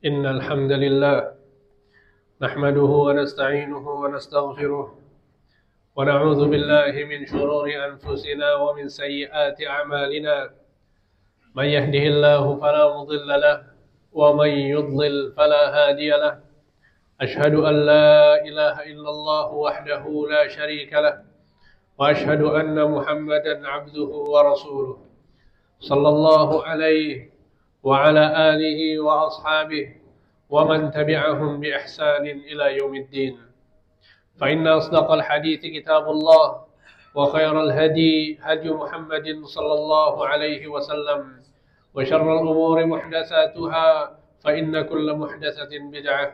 إن الحمد لله نحمده ونستعينه ونستغفره ونعوذ بالله من شرور أنفسنا ومن سيئات أعمالنا. من يهده الله فلا مضل له ومن يضلل فلا هادي له. أشهد أن لا إله إلا الله وحده لا شريك له وأشهد أن محمدا عبده ورسوله صلى الله عليه وعلى آله وأصحابه ومن تبعهم بإحسان إلى يوم الدين. فإن أصدق الحديث كتاب الله وخير الهدي هدي محمد صلى الله عليه وسلم وشر الأمور محدثاتها فإن كل محدثة بدعة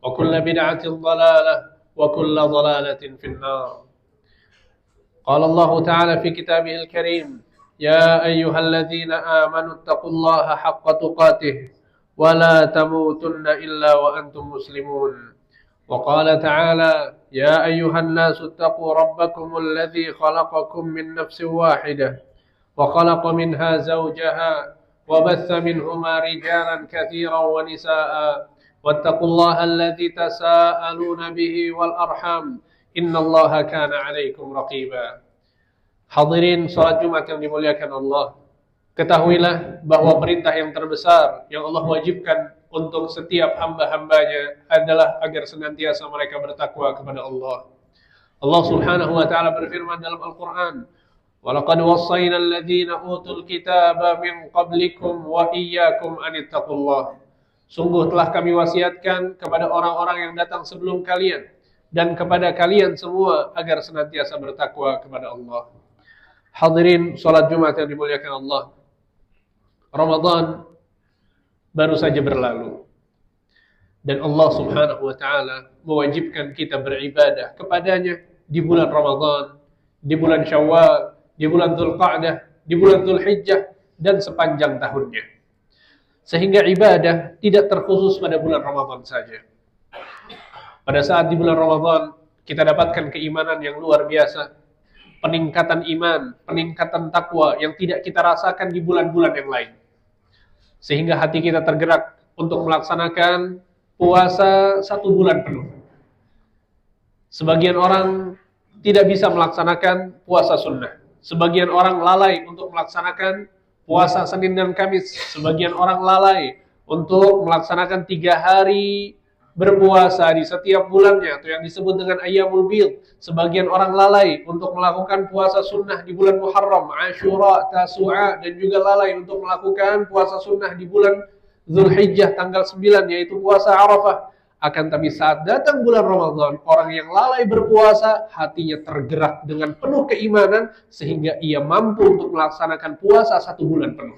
وكل بدعة ضلالة وكل ضلالة في النار. قال الله تعالى في كتابه الكريم: يا أيها الذين آمنوا اتقوا الله حق تقاته ولا تموتن إلا وأنتم مسلمون. وقال تعالى: يا أيها الناس اتقوا ربكم الذي خلقكم من نفس واحدة وخلق منها زوجها وبث منهما رجالا كثيرا ونساء واتقوا الله الذي تساءلون به والأرحام إن الله كان عليكم رقيبا. Hadirin salat Jumat yang dimuliakan Allah, ketahuilah bahwa perintah yang terbesar yang Allah wajibkan untuk setiap hamba-hambanya adalah agar senantiasa mereka bertakwa kepada Allah. Allah Subhanahu wa taala berfirman dalam Al-Qur'an, "Walaqad wassayna alladziina utul kitaba min qablikum wa iyyakum an ittaqullah." Sungguh telah kami wasiatkan kepada orang-orang yang datang sebelum kalian dan kepada kalian semua agar senantiasa bertakwa kepada Allah. Hadirin salat Jumat yang dimuliakan Allah, Ramadan baru saja berlalu dan Allah Subhanahu wa taala mewajibkan kita beribadah kepadanya di bulan Ramadan, di bulan Syawal, di bulan Dzulqa'dah, di bulan Dzulhijjah dan sepanjang tahunnya. Sehingga ibadah tidak terkhusus pada bulan Ramadan saja. Pada saat di bulan Ramadan kita dapatkan keimanan yang luar biasa, peningkatan iman, peningkatan takwa yang tidak kita rasakan di bulan-bulan yang lain. Sehingga hati kita tergerak untuk melaksanakan puasa 1 bulan penuh. Sebagian orang tidak bisa melaksanakan puasa sunnah. Sebagian orang lalai untuk melaksanakan puasa Senin dan Kamis. Sebagian orang lalai untuk melaksanakan 3 hari berpuasa di setiap bulannya, atau yang disebut dengan Ayyamul Bid. Sebagian orang lalai untuk melakukan puasa sunnah di bulan Muharram, Ashura, Tasu'a, dan juga lalai untuk melakukan puasa sunnah di bulan Dzulhijjah tanggal 9, yaitu puasa Arafah. Akan tapi saat datang bulan Ramadan, orang yang lalai berpuasa, hatinya tergerak dengan penuh keimanan, sehingga ia mampu untuk melaksanakan puasa 1 bulan penuh.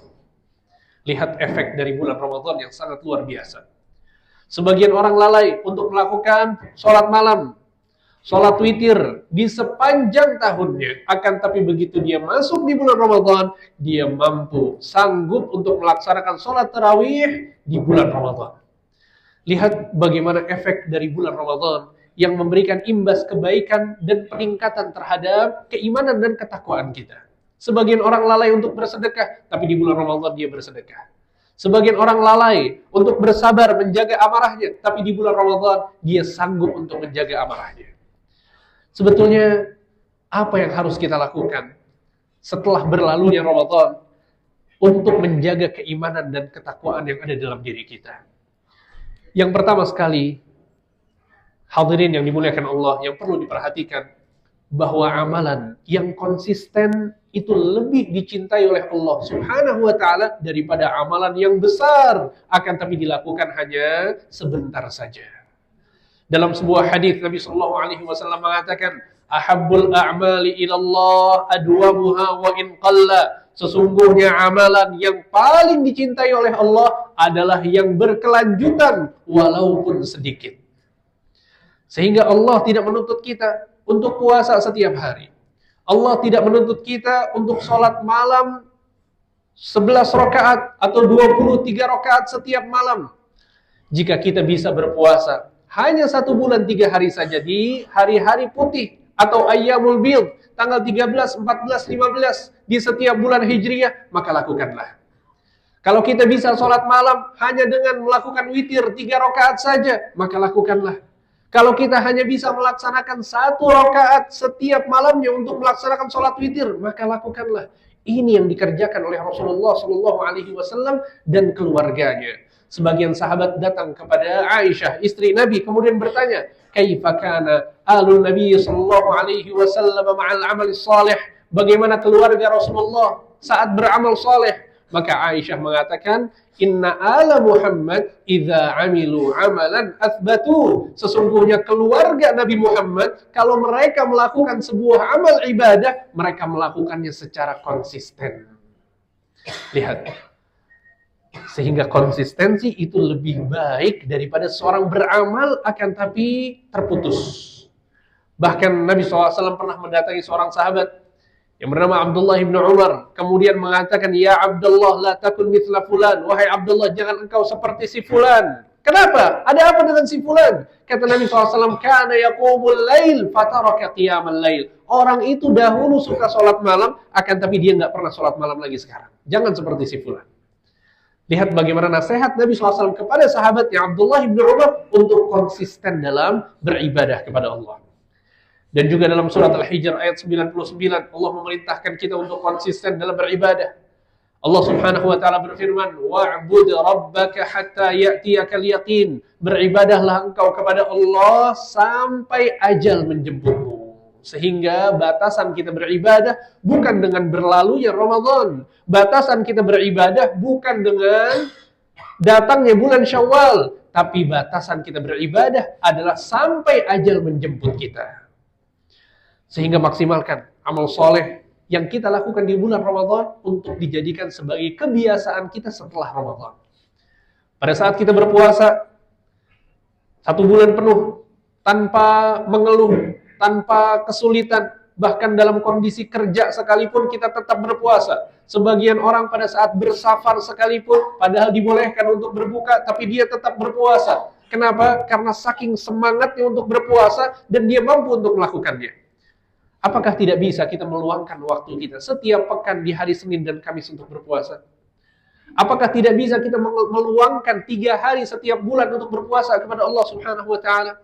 Lihat efek dari bulan Ramadan yang sangat luar biasa. Sebagian orang lalai untuk melakukan sholat malam, sholat witir di sepanjang tahunnya. Akan tapi begitu dia masuk di bulan Ramadan, dia mampu, sanggup untuk melaksanakan sholat tarawih di bulan Ramadan. Lihat bagaimana efek dari bulan Ramadan yang memberikan imbas kebaikan dan peningkatan terhadap keimanan dan ketakwaan kita. Sebagian orang lalai untuk bersedekah, tapi di bulan Ramadan dia bersedekah. Sebagian orang lalai untuk bersabar menjaga amarahnya, tapi di bulan Ramadan dia sanggup untuk menjaga amarahnya. Sebetulnya apa yang harus kita lakukan setelah berlalunya Ramadan untuk menjaga keimanan dan ketakwaan yang ada dalam diri kita? Yang pertama sekali, hadirin yang dimuliakan Allah, yang perlu diperhatikan bahwa amalan yang konsisten itu lebih dicintai oleh Allah Subhanahu wa taala daripada amalan yang besar akan tapi dilakukan hanya sebentar saja. Dalam sebuah hadis Nabi sallallahu alaihi wasallam mengatakan, "Ahabbul a'mali ilallah adwamuha wa in qalla." Sesungguhnya amalan yang paling dicintai oleh Allah adalah yang berkelanjutan walaupun sedikit. Sehingga Allah tidak menuntut kita untuk puasa setiap hari. Allah tidak menuntut kita untuk sholat malam 11 rakaat atau 23 rakaat setiap malam. Jika kita bisa berpuasa hanya 1 bulan 3 hari saja di hari-hari putih atau Ayyamul Bid, tanggal 13, 14, 15 di setiap bulan Hijriyah, maka lakukanlah. Kalau kita bisa sholat malam hanya dengan melakukan witir 3 rakaat saja, maka lakukanlah. Kalau kita hanya bisa melaksanakan 1 rakaat setiap malamnya untuk melaksanakan sholat witir, maka lakukanlah. Ini yang dikerjakan oleh Rasulullah SAW dan keluarganya. Sebagian sahabat datang kepada Aisyah, istri Nabi, kemudian bertanya, "Kaifa kana alun Nabi SAW ma'al amal salih?" Bagaimana keluarga Rasulullah saat beramal saleh? Maka Aisyah mengatakan, "Inna ala Muhammad idza amilu amalan athbatu." Sesungguhnya keluarga Nabi Muhammad, kalau mereka melakukan sebuah amal ibadah, mereka melakukannya secara konsisten. Lihat. Sehingga konsistensi itu lebih baik daripada seorang beramal akan tapi terputus. Bahkan Nabi SAW pernah mendatangi seorang sahabat yang bernama Abdullah bin Umar, kemudian mengatakan, "Ya Abdullah, la takun mithla fulan." Wahai Abdullah, jangan engkau seperti si fulan. Kenapa? Ada apa dengan si fulan? Kata Nabi SAW, "Kana yaqumul lail fataraka qiyamal lail." Orang itu dahulu suka sholat malam, akan tapi dia nggak pernah sholat malam lagi sekarang. Jangan seperti si fulan. Lihat bagaimana nasihat Nabi SAW kepada sahabatnya Abdullah bin Umar untuk konsisten dalam beribadah kepada Allah. Dan juga dalam surat Al-Hijr ayat 99, Allah memerintahkan kita untuk konsisten dalam beribadah. Allah Subhanahu wa taala berfirman, "Wa'bud rabbaka hatta ya'tiyakal yaqin." Beribadahlah engkau kepada Allah sampai ajal menjemputmu. Sehingga batasan kita beribadah bukan dengan berlalunya Ramadan. Batasan kita beribadah bukan dengan datangnya bulan Syawal, tapi batasan kita beribadah adalah sampai ajal menjemput kita. Sehingga maksimalkan amal soleh yang kita lakukan di bulan Ramadan untuk dijadikan sebagai kebiasaan kita setelah Ramadan. Pada saat kita berpuasa 1 bulan penuh tanpa mengeluh, tanpa kesulitan, bahkan dalam kondisi kerja sekalipun kita tetap berpuasa. Sebagian orang pada saat bersafar sekalipun, padahal dibolehkan untuk berbuka, tapi dia tetap berpuasa. Kenapa? Karena saking semangatnya untuk berpuasa dan dia mampu untuk melakukannya. Apakah tidak bisa kita meluangkan waktu kita setiap pekan di hari Senin dan Kamis untuk berpuasa? Apakah tidak bisa kita meluangkan 3 hari setiap bulan untuk berpuasa kepada Allah Subhanahu wa taala?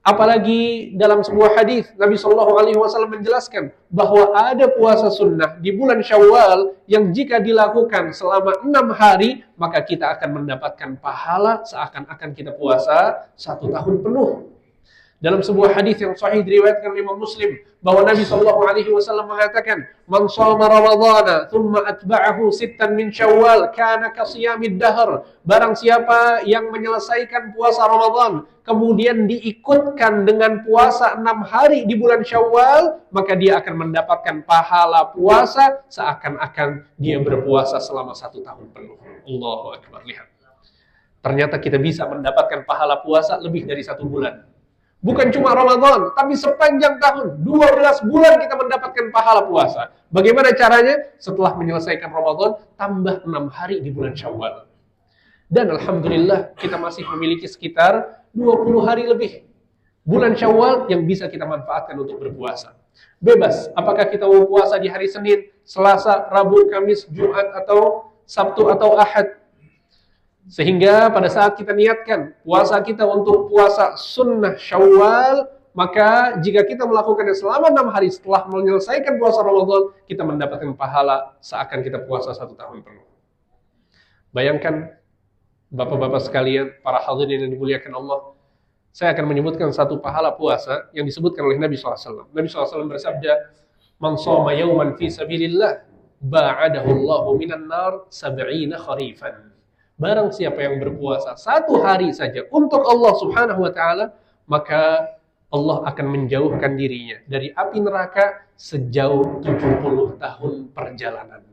Apalagi dalam sebuah hadis Nabi SAW menjelaskan bahwa ada puasa sunnah di bulan Syawal yang jika dilakukan selama 6 hari, maka kita akan mendapatkan pahala seakan-akan kita puasa 1 tahun penuh. Dalam sebuah hadis yang sahih diriwayatkan oleh Imam Muslim bahwa Nabi SAW mengatakan, "Man shoma Ramadhana thumma atba'ahu 6 min Syawal kana kasiyamid dahr." Barang siapa yang menyelesaikan puasa Ramadan kemudian diikutkan dengan puasa 6 hari di bulan Syawal, maka dia akan mendapatkan pahala puasa seakan-akan dia berpuasa selama 1 tahun penuh. Allahu Akbar. Lihat. Ternyata kita bisa mendapatkan pahala puasa lebih dari 1 bulan. Bukan cuma Ramadan, tapi sepanjang tahun, 12 bulan kita mendapatkan pahala puasa. Bagaimana caranya? Setelah menyelesaikan Ramadan, tambah 6 hari di bulan Syawal. Dan Alhamdulillah, kita masih memiliki sekitar 20 hari lebih bulan Syawal yang bisa kita manfaatkan untuk berpuasa. Bebas, apakah kita mau puasa di hari Senin, Selasa, Rabu, Kamis, Jumat, atau Sabtu, atau Ahad. Sehingga pada saat kita niatkan puasa kita untuk puasa sunnah Syawal, maka jika kita melakukannya selama 6 hari setelah menyelesaikan puasa Ramadan, kita mendapatkan pahala seakan kita puasa 1 tahun penuh. Bayangkan, bapak-bapak sekalian, para hadirin yang dimuliakan Allah, saya akan menyebutkan satu pahala puasa yang disebutkan oleh Nabi SAW. Nabi SAW bersabda, "Man shoma yawman fi sabilillah, ba'adahu Allahu minan nar 70 kharifan." Barang siapa yang berpuasa 1 hari saja untuk Allah Subhanahu wa taala, maka Allah akan menjauhkan dirinya dari api neraka sejauh 70 tahun perjalanan.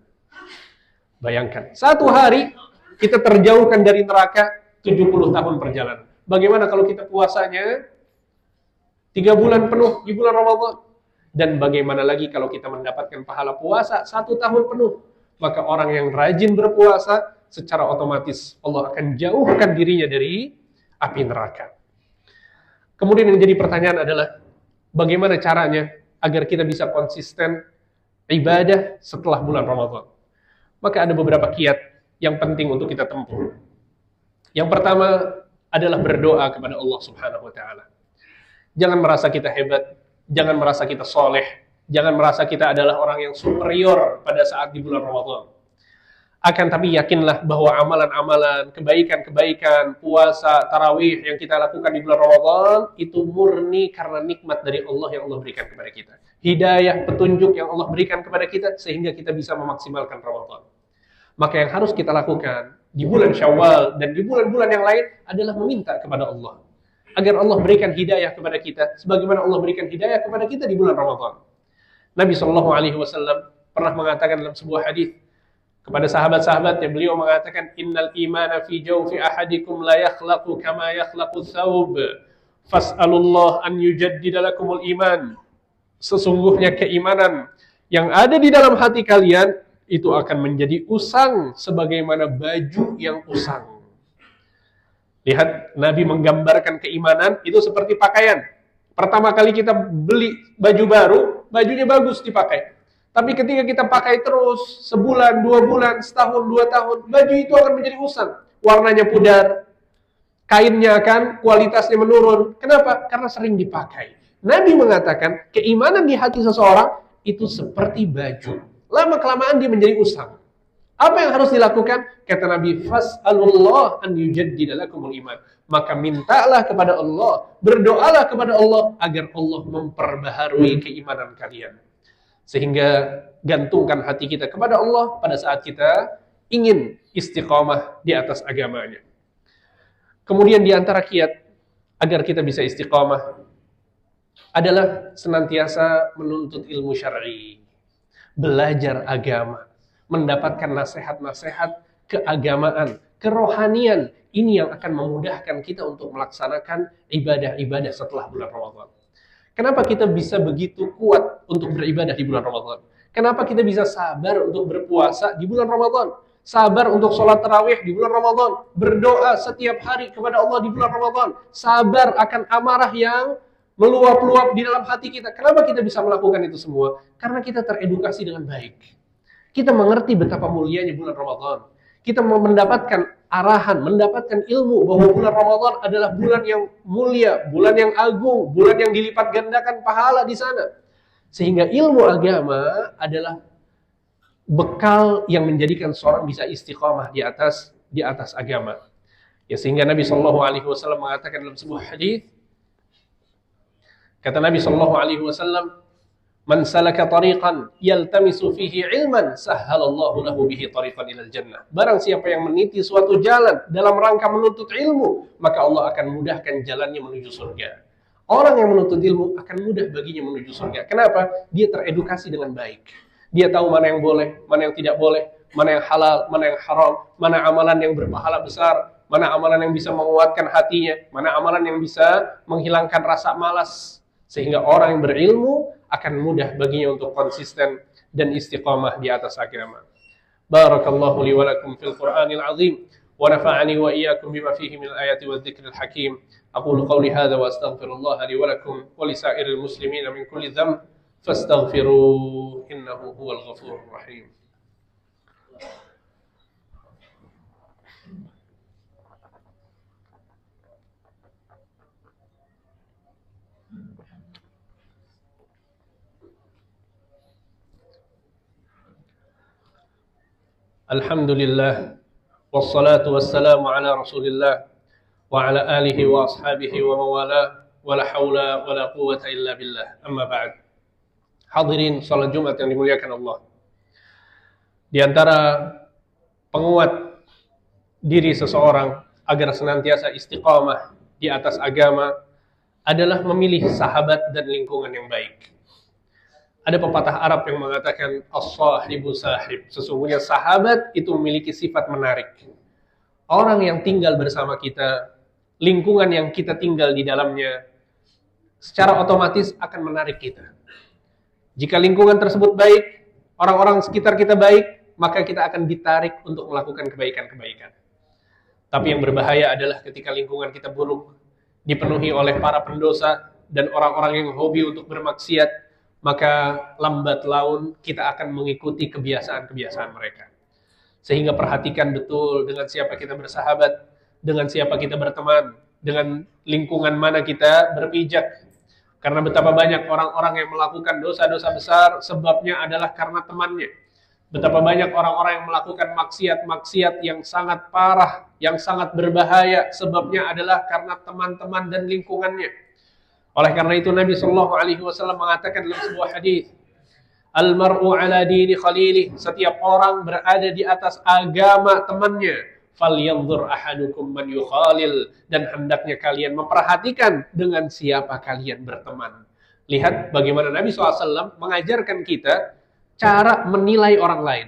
Bayangkan, 1 hari kita terjauhkan dari neraka 70 tahun perjalanan. Bagaimana kalau kita puasanya 3 bulan penuh di bulan Ramadan? Dan bagaimana lagi kalau kita mendapatkan pahala puasa 1 tahun penuh? Maka orang yang rajin berpuasa, secara otomatis Allah akan jauhkan dirinya dari api neraka. Kemudian yang jadi pertanyaan adalah, bagaimana caranya agar kita bisa konsisten ibadah setelah bulan Ramadan? Maka ada beberapa kiat yang penting untuk kita tempuh. Yang pertama adalah berdoa kepada Allah Subhanahu wa taala. Jangan merasa kita hebat, jangan merasa kita soleh, jangan merasa kita adalah orang yang superior pada saat di bulan Ramadan. Akan tapi yakinlah bahwa amalan-amalan, kebaikan-kebaikan, puasa, tarawih yang kita lakukan di bulan Ramadan itu murni karena nikmat dari Allah yang Allah berikan kepada kita. Hidayah, petunjuk yang Allah berikan kepada kita sehingga kita bisa memaksimalkan Ramadan. Maka yang harus kita lakukan di bulan Syawal dan di bulan-bulan yang lain adalah meminta kepada Allah agar Allah berikan hidayah kepada kita sebagaimana Allah berikan hidayah kepada kita di bulan Ramadan. Nabi Shallallahu Alaihi Wasallam pernah mengatakan dalam sebuah hadis kepada sahabat-sahabatnya, beliau mengatakan, innal imana fi jawfi ahadikum la yakhlaqu kama yakhlaqu thawb fas'alullah an yujaddida lakumul iman. Sesungguhnya keimanan yang ada di dalam hati kalian itu akan menjadi usang sebagaimana baju yang usang. Lihat, Nabi menggambarkan keimanan itu seperti pakaian. Pertama kali kita beli baju baru, bajunya bagus dipakai. Tapi ketika kita pakai terus, sebulan, 2 bulan, setahun, 2 tahun, baju itu akan menjadi usang. Warnanya pudar, kainnya akan kualitasnya menurun. Kenapa? Karena sering dipakai. Nabi mengatakan, keimanan di hati seseorang itu seperti baju. Lama-kelamaan dia menjadi usang. Apa yang harus dilakukan? Kata Nabi, fas'alullah an yujaddida lakumul iman. Maka mintalah kepada Allah, berdoalah kepada Allah agar Allah memperbaharui keimanan kalian. Sehingga gantungkan hati kita kepada Allah pada saat kita ingin istiqamah di atas agamanya. Kemudian di antara kiat agar kita bisa istiqamah adalah senantiasa menuntut ilmu syar'i, belajar agama, mendapatkan nasihat-nasihat keagamaan, kerohanian. Ini yang akan memudahkan kita untuk melaksanakan ibadah-ibadah setelah bulan Ramadan. Kenapa kita bisa begitu kuat untuk beribadah di bulan Ramadan? Kenapa kita bisa sabar untuk berpuasa di bulan Ramadan? Sabar untuk sholat tarawih di bulan Ramadan? Berdoa setiap hari kepada Allah di bulan Ramadan? Sabar akan amarah yang meluap-luap di dalam hati kita. Kenapa kita bisa melakukan itu semua? Karena kita teredukasi dengan baik. Kita mengerti betapa mulianya bulan Ramadan. Kita mendapatkan arahan, mendapatkan ilmu bahwa bulan Ramadan adalah bulan yang mulia, bulan yang agung, bulan yang dilipat gandakan pahala di sana. Sehingga ilmu agama adalah bekal yang menjadikan seorang bisa istiqamah di atas agama. Ya, sehingga Nabi Shallallahu Alaihi Wasallam mengatakan dalam sebuah hadis, kata Nabi Shallallahu Alaihi Wasallam, man salaka tariqan yaltamisu fihi ilman sahhalallahu lahu bihi tariqan ilal jannah. Barang siapa yang meniti suatu jalan dalam rangka menuntut ilmu, maka Allah akan mudahkan jalannya menuju surga. Orang yang menuntut ilmu akan mudah baginya menuju surga. Kenapa? Dia teredukasi dengan baik. Dia tahu mana yang boleh, mana yang tidak boleh, mana yang halal, mana yang haram, mana amalan yang berpahala besar, mana amalan yang bisa menguatkan hatinya, mana amalan yang bisa menghilangkan rasa malas. Sehingga orang yang berilmu akan mudah baginya untuk konsisten dan istiqamah di atas agama. Barakallahu li wa lakum fil Qur'anil azim wa nafa'ani wa iyyakum bima fihi min al-ayati wadh-dhikril hakim. Aqulu qawli hadha wa astaghfirullah li wa lakum wa li sa'iril muslimin min kulli dhanb fastaghfiruhu innahu huwal ghafurur rahim. Alhamdulillah wassalatu wassalamu ala Rasulillah wa ala alihi wa ashabihi wa mawala wa la hawla wa la quwwata illa billah. Amma ba'd. Hadirin salat Jumat yang dimuliakan Allah. Di antara penguat diri seseorang agar senantiasa istiqamah di atas agama adalah memilih sahabat dan lingkungan yang baik. Ada pepatah Arab yang mengatakan as-sahibu sahib. Sesungguhnya sahabat itu memiliki sifat menarik. Orang yang tinggal bersama kita, lingkungan yang kita tinggal di dalamnya, secara otomatis akan menarik kita. Jika lingkungan tersebut baik, orang-orang sekitar kita baik, maka kita akan ditarik untuk melakukan kebaikan-kebaikan. Tapi yang berbahaya adalah ketika lingkungan kita buruk, dipenuhi oleh para pendosa dan orang-orang yang hobi untuk bermaksiat, maka lambat laun kita akan mengikuti kebiasaan-kebiasaan mereka. Sehingga perhatikan betul dengan siapa kita bersahabat, dengan siapa kita berteman, dengan lingkungan mana kita berpijak. Karena betapa banyak orang-orang yang melakukan dosa-dosa besar sebabnya adalah karena temannya. Betapa banyak orang-orang yang melakukan maksiat-maksiat yang sangat parah, yang sangat berbahaya sebabnya adalah karena teman-teman dan lingkungannya. Oleh karena itu Nabi Shallallahu Alaihi Wasallam mengatakan dalam sebuah hadis, Al-mar'u ala dini khalili. Setiap orang berada di atas agama temannya. Falyanzur ahadukum man yukhalil. Dan hendaknya kalian memperhatikan dengan siapa kalian berteman. Lihat bagaimana Nabi SAW mengajarkan kita cara menilai orang lain.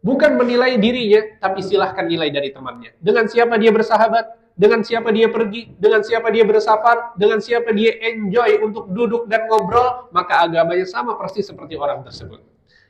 Bukan menilai dirinya, tapi silahkan nilai dari temannya. Dengan siapa dia bersahabat, dengan siapa dia pergi, dengan siapa dia bersafar, dengan siapa dia enjoy untuk duduk dan ngobrol, maka agamanya sama persis seperti orang tersebut.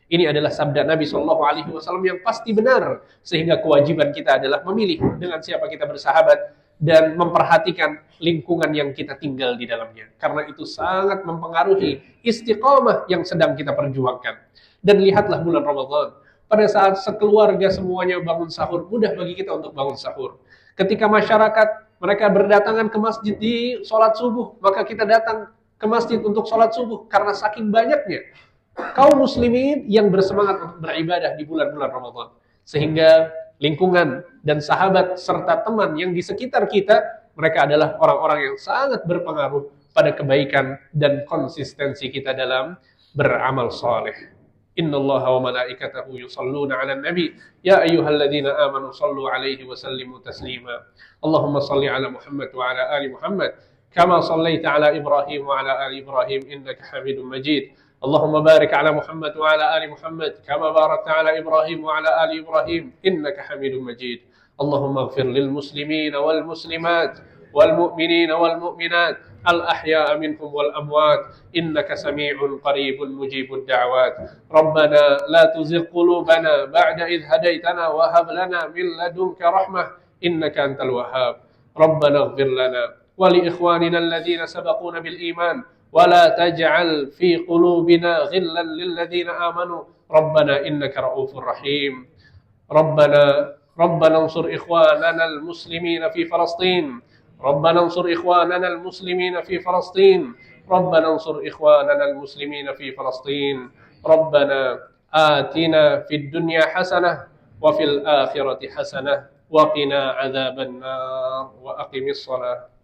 Ini adalah sabda Nabi Shallallahu Alaihi Wasallam yang pasti benar, sehingga kewajiban kita adalah memilih dengan siapa kita bersahabat dan memperhatikan lingkungan yang kita tinggal di dalamnya. Karena itu sangat mempengaruhi istiqomah yang sedang kita perjuangkan. Dan lihatlah bulan Ramadan. Pada saat sekeluarga semuanya bangun sahur, mudah bagi kita untuk bangun sahur. Ketika masyarakat mereka berdatangan ke masjid di sholat subuh, maka kita datang ke masjid untuk sholat subuh karena saking banyaknya kaum muslimin yang bersemangat untuk beribadah di bulan-bulan Ramadan. Sehingga lingkungan dan sahabat serta teman yang di sekitar kita, mereka adalah orang-orang yang sangat berpengaruh pada kebaikan dan konsistensi kita dalam beramal saleh. Inna Allah wa malaikatahu yusalluna ala nabi ya ayyuhalladzina amanu sallu alaihi wa sallimu taslima. Allahumma salli ala Muhammad wa ala ali Muhammad kama sallaita ala Ibrahim wa ala ali Ibrahim innaka Hamidum Majid. Allahumma barik ala Muhammad wa ala ali Muhammad kama barakta ala Ibrahim wa ala ali Ibrahim innaka Hamidum Majid. Allahumma ighfir lil muslimin wal muslimat wal mu'minin wal mu'minat الأحياء منهم والأموات إنك سميع قريب مجيب الدعوات ربنا لا تزغ قلوبنا بعد إذ هديتنا وهب لنا من لدنك رحمة إنك أنت الوهاب ربنا اغفر لنا ولإخواننا الذين سبقونا بالإيمان ولا تجعل في قلوبنا غلا للذين آمنوا ربنا إنك رؤوف رحيم ربنا انصر إخواننا المسلمين في فلسطين ربنا انصر إخواننا المسلمين في فلسطين ربنا انصر إخواننا المسلمين في فلسطين ربنا آتنا في الدنيا حسنة وفي الآخرة حسنة وقنا عذاب النار وأقم الصلاة